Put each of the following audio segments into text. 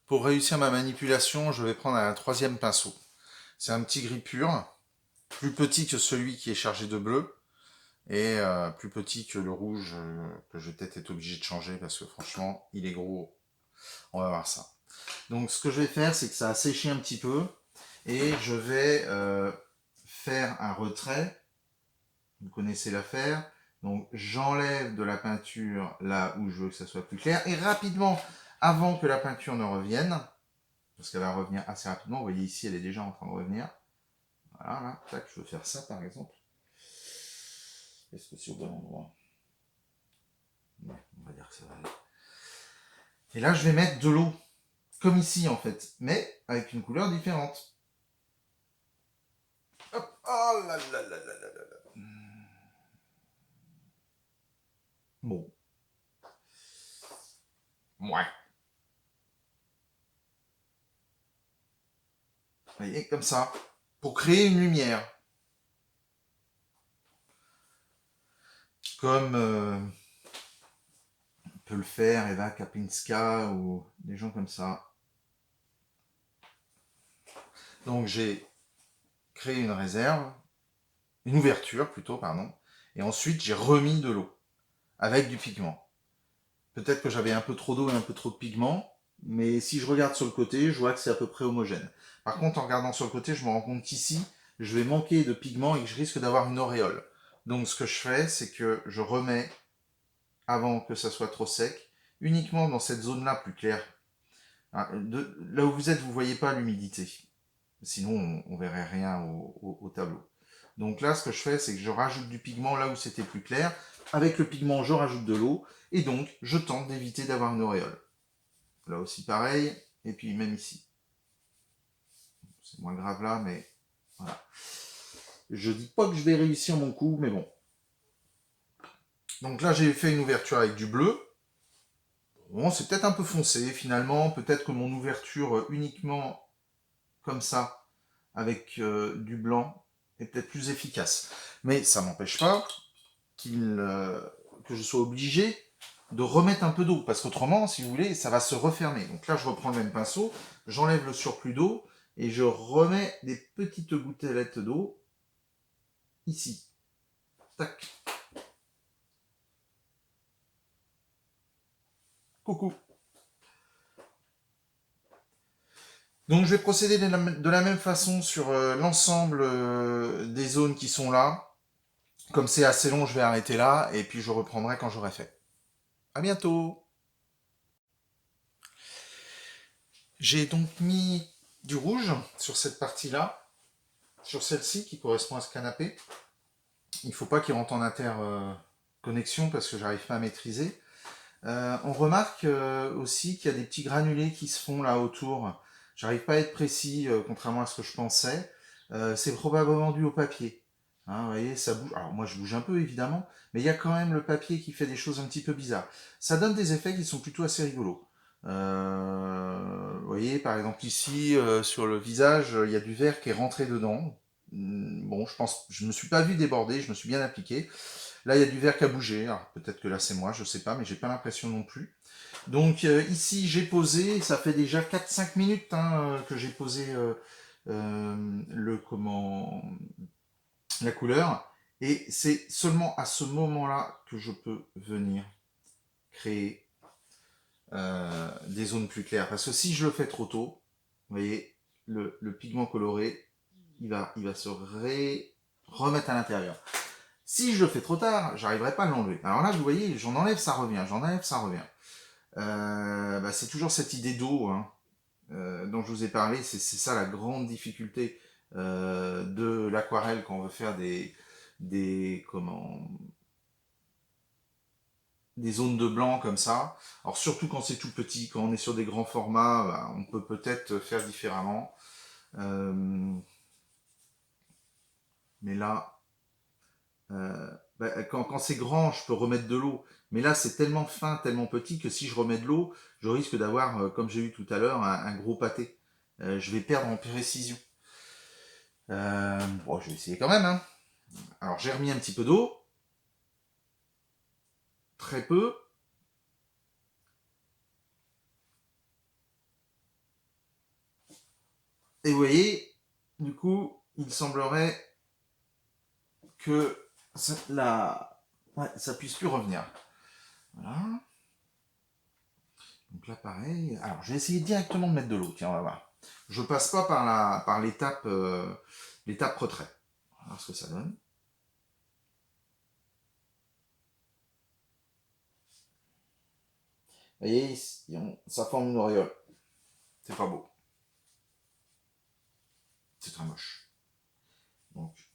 Pour réussir ma manipulation, je vais prendre un troisième pinceau. C'est un petit gris pur, plus petit que celui qui est chargé de bleu, et plus petit que le rouge que je vais peut-être être obligé de changer parce que franchement, il est gros. On va voir ça. Donc ce que je vais faire, c'est que ça a séché un petit peu, et je vais faire un retrait. Vous connaissez l'affaire. Donc j'enlève de la peinture là où je veux que ça soit plus clair, et rapidement, avant que la peinture ne revienne, parce qu'elle va revenir assez rapidement. Vous voyez ici, elle est déjà en train de revenir. Voilà, là, tac, je veux faire ça par exemple. Est-ce que c'est au bon endroit? Ouais, on va dire que ça va aller. Et là, je vais mettre de l'eau, comme ici en fait, mais avec une couleur différente. Hop, oh là là là là là là. Bon, ouais. Vous voyez, comme ça, pour créer une lumière. Comme peut le faire Eva Kapinska ou des gens comme ça. Donc j'ai créé une réserve, une ouverture plutôt, pardon, et ensuite j'ai remis de l'eau avec du pigment. Peut-être que j'avais un peu trop d'eau et un peu trop de pigment, mais si je regarde sur le côté, je vois que c'est à peu près homogène. Par contre, en regardant sur le côté, je me rends compte qu'ici, je vais manquer de pigment et que je risque d'avoir une auréole. Donc ce que je fais, c'est que je remets, avant que ça soit trop sec, uniquement dans cette zone-là plus claire. Là où vous êtes, vous ne voyez pas l'humidité. Sinon, on ne verrait rien au tableau. Donc là, ce que je fais, c'est que je rajoute du pigment là où c'était plus clair. Avec le pigment, je rajoute de l'eau. Et donc, je tente d'éviter d'avoir une auréole. Là aussi, pareil. Et puis, même ici. C'est moins grave là, mais voilà. Je dis pas que je vais réussir mon coup, mais bon. Donc là, j'ai fait une ouverture avec du bleu. Bon, c'est peut-être un peu foncé, finalement. Peut-être que mon ouverture uniquement comme ça, avec du blanc, est peut-être plus efficace. Mais ça m'empêche pas que je sois obligé de remettre un peu d'eau, parce qu'autrement, si vous voulez, ça va se refermer. Donc là, je reprends le même pinceau, j'enlève le surplus d'eau, et je remets des petites gouttelettes d'eau ici. Tac. Coucou. Donc je vais procéder de la même façon sur l'ensemble des zones qui sont là. Comme c'est assez long, je vais arrêter là, et puis je reprendrai quand j'aurai fait. À bientôt. J'ai donc mis du rouge sur cette partie-là, sur celle-ci qui correspond à ce canapé. Il ne faut pas qu'il rentre en interconnexion parce que j'arrive pas à maîtriser. On remarque aussi qu'il y a des petits granulés qui se font là autour. J'arrive pas à être précis, contrairement à ce que je pensais. C'est probablement dû au papier. Hein, vous voyez, ça bouge. Alors moi je bouge un peu évidemment, mais il y a quand même le papier qui fait des choses un petit peu bizarres. Ça donne des effets qui sont plutôt assez rigolos. Vous voyez, par exemple ici sur le visage, il y a du verre qui est rentré dedans. Bon, je me suis pas vu déborder, je me suis bien appliqué. Là, il y a du verre qui a bougé. Alors, peut-être que là, c'est moi, je sais pas, mais j'ai pas l'impression non plus. Donc, ici, j'ai posé, ça fait déjà 4-5 minutes que j'ai posé la couleur. Et c'est seulement à ce moment-là que je peux venir créer des zones plus claires. Parce que si je le fais trop tôt, vous voyez, le pigment coloré, il va se remettre à l'intérieur. Si je le fais trop tard, j'arriverai pas à l'enlever. Alors là, vous voyez, j'en enlève, ça revient, j'en enlève, ça revient. C'est toujours cette idée d'eau dont je vous ai parlé. C'est ça la grande difficulté de l'aquarelle quand on veut faire des zones de blanc comme ça. Alors surtout quand c'est tout petit, quand on est sur des grands formats, on peut peut-être faire différemment. Euh, mais là, quand c'est grand, je peux remettre de l'eau. Mais là, c'est tellement fin, tellement petit que si je remets de l'eau, je risque d'avoir, comme j'ai eu tout à l'heure, un gros pâté. Je vais perdre en précision. Bon, je vais essayer quand même. Hein. Alors, j'ai remis un petit peu d'eau. Très peu. Et vous voyez, du coup, il semblerait que ça puisse plus revenir. Voilà. Donc là, pareil. Alors, je vais essayer directement de mettre de l'eau. Tiens, on va voir. Je passe pas par l'étape retrait. On va voir ce que ça donne. Vous voyez, ça forme une auréole. C'est pas beau. C'est très moche. Donc,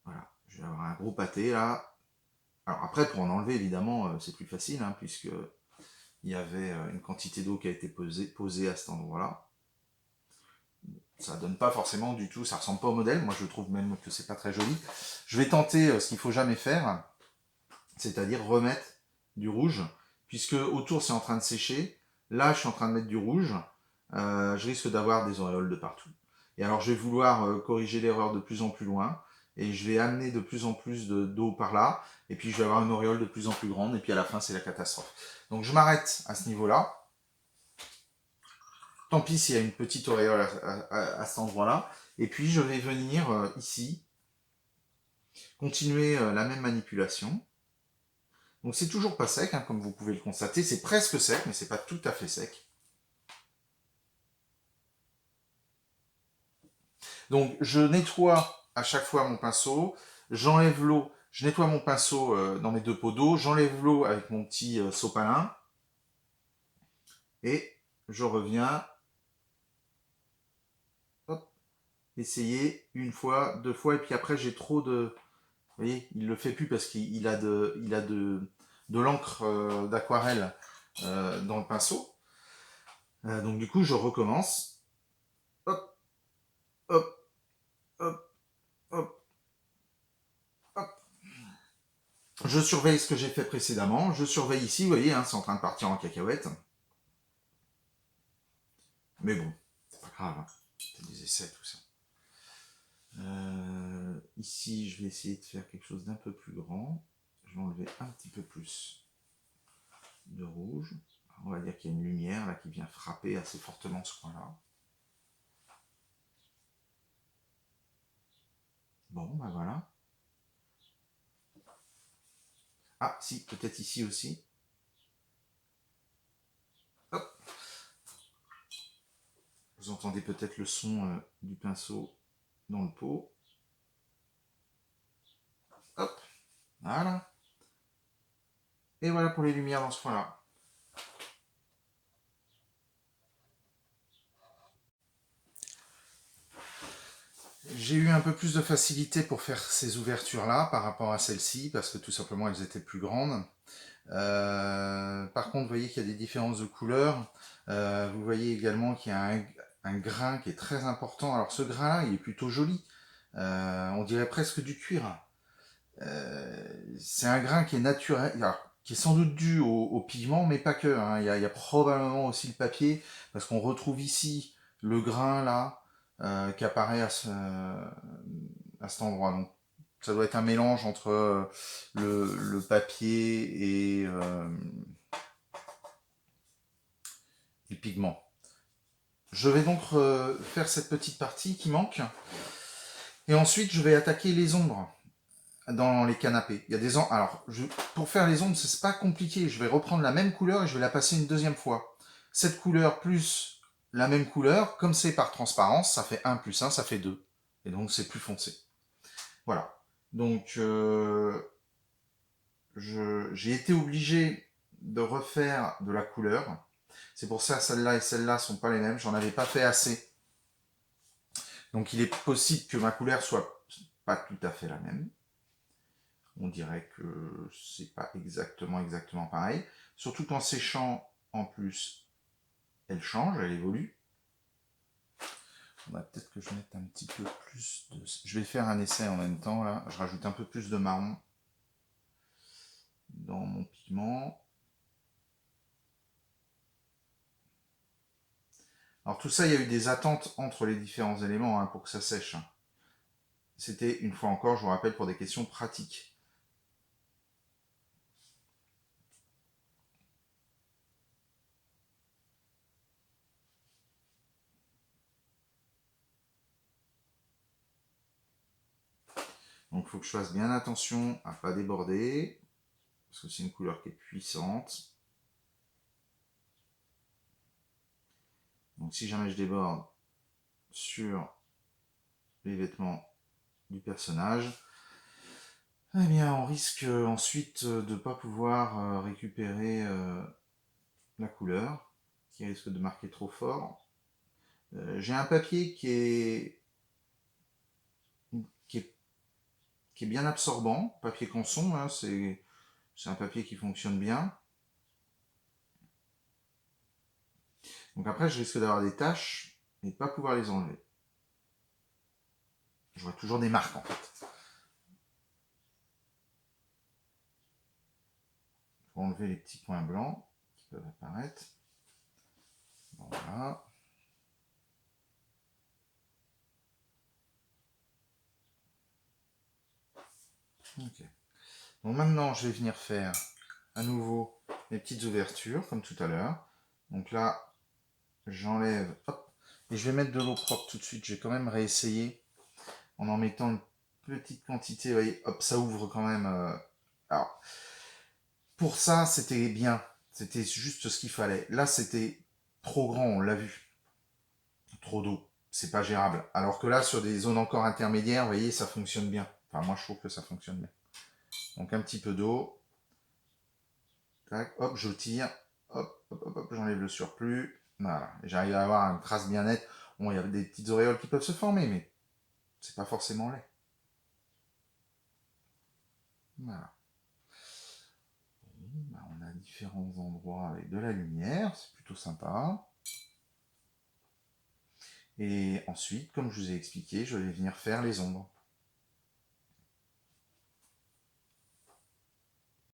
voilà. Je vais avoir un gros pâté là. Alors après, pour en enlever, évidemment, c'est plus facile, hein, puisque il y avait une quantité d'eau qui a été posée à cet endroit-là. Ça donne pas forcément du tout, ça ressemble pas au modèle. Moi, je trouve même que c'est pas très joli. Je vais tenter ce qu'il faut jamais faire, c'est-à-dire remettre du rouge, puisque autour c'est en train de sécher. Là, je suis en train de mettre du rouge. Je risque d'avoir des auréoles de partout. Et alors, je vais vouloir corriger l'erreur de plus en plus loin. Et je vais amener de plus en plus d'eau par là. Et puis, je vais avoir une auréole de plus en plus grande. Et puis, à la fin, c'est la catastrophe. Donc, je m'arrête à ce niveau-là. Tant pis s'il y a une petite auréole à cet endroit-là. Et puis, je vais venir ici, continuer la même manipulation. Donc, c'est toujours pas sec, hein, comme vous pouvez le constater. C'est presque sec, mais c'est pas tout à fait sec. Donc, je nettoie à chaque fois mon pinceau. J'enlève l'eau. Je nettoie mon pinceau dans mes deux pots d'eau. J'enlève l'eau avec mon petit sopalin. Et je reviens. Hop, essayer une fois, deux fois. Et puis après, j'ai trop de... Vous voyez, il le fait plus parce qu'il a de l'encre d'aquarelle dans le pinceau. Donc du coup, je recommence. Hop, hop, hop, hop, hop. Je surveille ce que j'ai fait précédemment. Je surveille ici, vous voyez, hein, c'est en train de partir en cacahuète. Mais bon, c'est pas grave, hein. C'est des essais, tout ça. Ici, je vais essayer de faire quelque chose d'un peu plus grand. Je vais enlever un petit peu plus de rouge. On va dire qu'il y a une lumière là qui vient frapper assez fortement ce coin-là. Bon, ben voilà. Ah, si, peut-être ici aussi. Hop. Vous entendez peut-être le son du pinceau dans le pot. Hop. Voilà. Et voilà pour les lumières dans ce coin-là. J'ai eu un peu plus de facilité pour faire ces ouvertures-là par rapport à celles-ci, parce que tout simplement elles étaient plus grandes. Par contre, vous voyez qu'il y a des différences de couleurs. Vous voyez également qu'il y a un grain qui est très important. Alors ce grain-là, il est plutôt joli. On dirait presque du cuir. C'est un grain qui est naturel, alors, qui est sans doute dû au pigment, mais pas que, hein. Il y a probablement aussi le papier, parce qu'on retrouve ici le grain là, qui apparaît à cet endroit. Donc, ça doit être un mélange entre le papier et le pigment. Je vais donc faire cette petite partie qui manque. Et ensuite, je vais attaquer les ombres dans les canapés. Il y a des alors pour faire les ombres, c'est pas compliqué. Je vais reprendre la même couleur et je vais la passer une deuxième fois. Cette couleur plus la même couleur, comme c'est par transparence, ça fait 1 plus 1, ça fait 2. Et donc c'est plus foncé. Voilà. Donc j'ai été obligé de refaire de la couleur. C'est pour ça que celle-là et celle-là sont pas les mêmes. J'en avais pas fait assez. Donc il est possible que ma couleur soit pas tout à fait la même. On dirait que c'est pas exactement pareil. Surtout qu'en séchant, en plus, elle change, elle évolue. Peut-être que je mette un petit peu plus de... Je vais faire un essai en même temps, là. Je rajoute un peu plus de marron dans mon pigment. Alors tout ça, il y a eu des attentes entre les différents éléments, hein, pour que ça sèche. C'était, une fois encore, je vous rappelle, pour des questions pratiques. Donc il faut que je fasse bien attention à ne pas déborder, parce que c'est une couleur qui est puissante. Donc si jamais je déborde sur les vêtements du personnage, eh bien on risque ensuite de ne pas pouvoir récupérer la couleur, qui risque de marquer trop fort. J'ai un papier qui est, qui est bien absorbant, papier canson, hein, c'est un papier qui fonctionne bien. Donc après, je risque d'avoir des taches et de ne pas pouvoir les enlever. Je vois toujours des marques en fait. Il faut enlever les petits points blancs qui peuvent apparaître. Voilà. Ok. Donc maintenant, je vais venir faire à nouveau mes petites ouvertures comme tout à l'heure. Donc là, j'enlève, hop, et je vais mettre de l'eau propre tout de suite. Je vais quand même réessayer en mettant une petite quantité. Vous voyez, hop, ça ouvre quand même. Alors, pour ça, c'était bien. C'était juste ce qu'il fallait. Là, c'était trop grand, on l'a vu. Trop d'eau. C'est pas gérable. Alors que là, sur des zones encore intermédiaires, vous voyez, ça fonctionne bien. Enfin, moi, je trouve que ça fonctionne bien. Donc, un petit peu d'eau. Tac, hop, je tire. Hop, hop, hop, hop, j'enlève le surplus. Voilà. J'arrive à avoir une trace bien nette. Bon, il y a des petites auréoles qui peuvent se former, mais c'est pas forcément laid. Voilà. Bon, on a différents endroits avec de la lumière. C'est plutôt sympa. Et ensuite, comme je vous ai expliqué, je vais venir faire les ombres.